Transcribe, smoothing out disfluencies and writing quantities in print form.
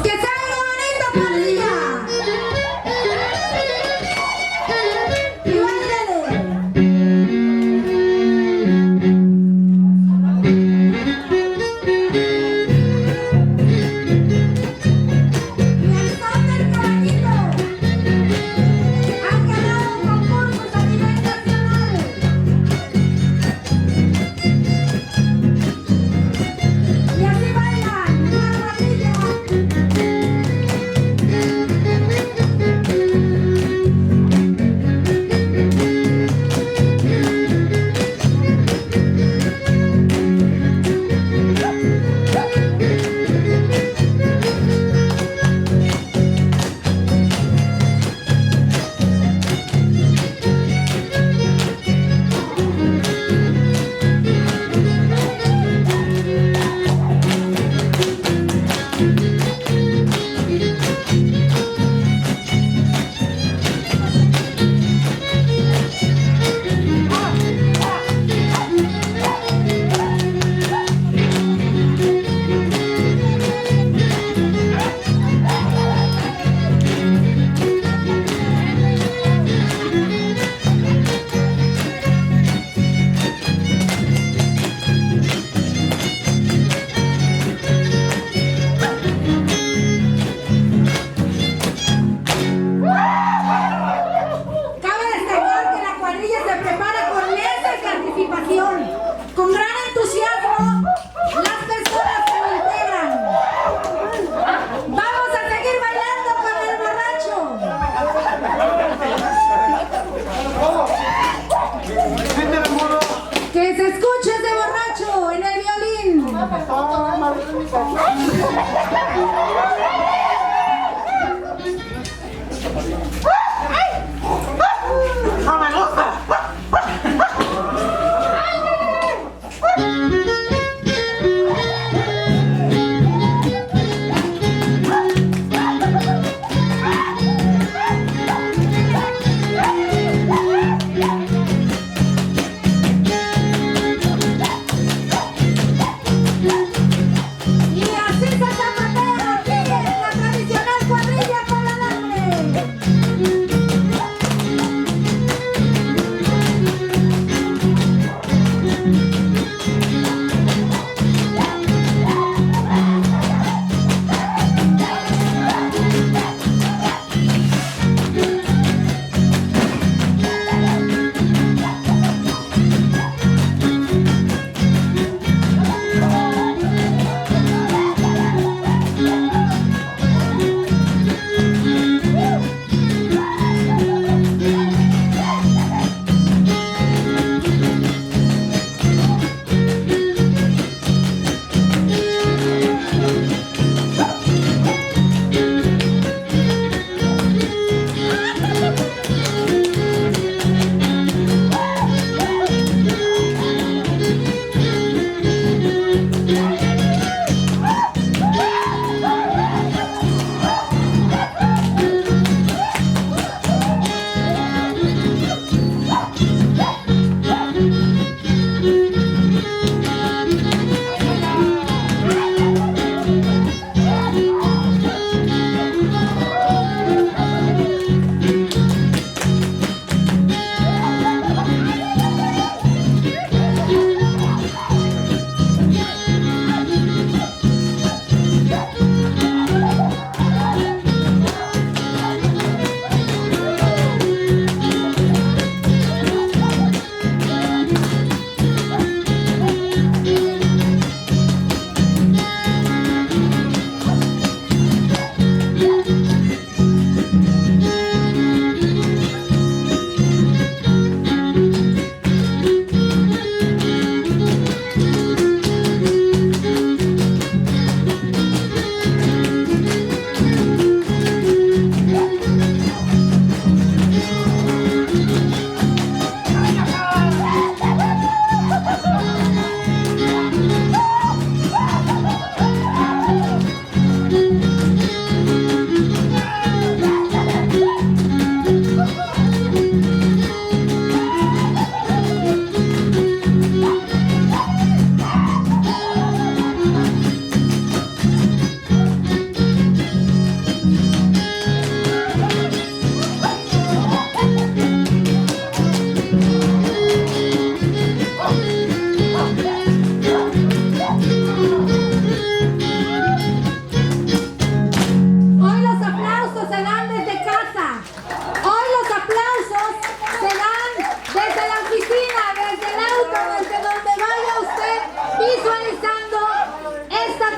¡Que salga bonito, pandilla! ¡Y báilale! ¡Y al son del caballito! ¡Han ganado concursos a nivel nacional! ¡Y así bailan! ¡Una cuadrilla! Cabe destacar que la cuadrilla se prepara con meses de anticipación. Con gran entusiasmo, las personas que lo integran. ¡Vamos a seguir bailando con el borracho! ¡Que se escuche ese borracho en el violín!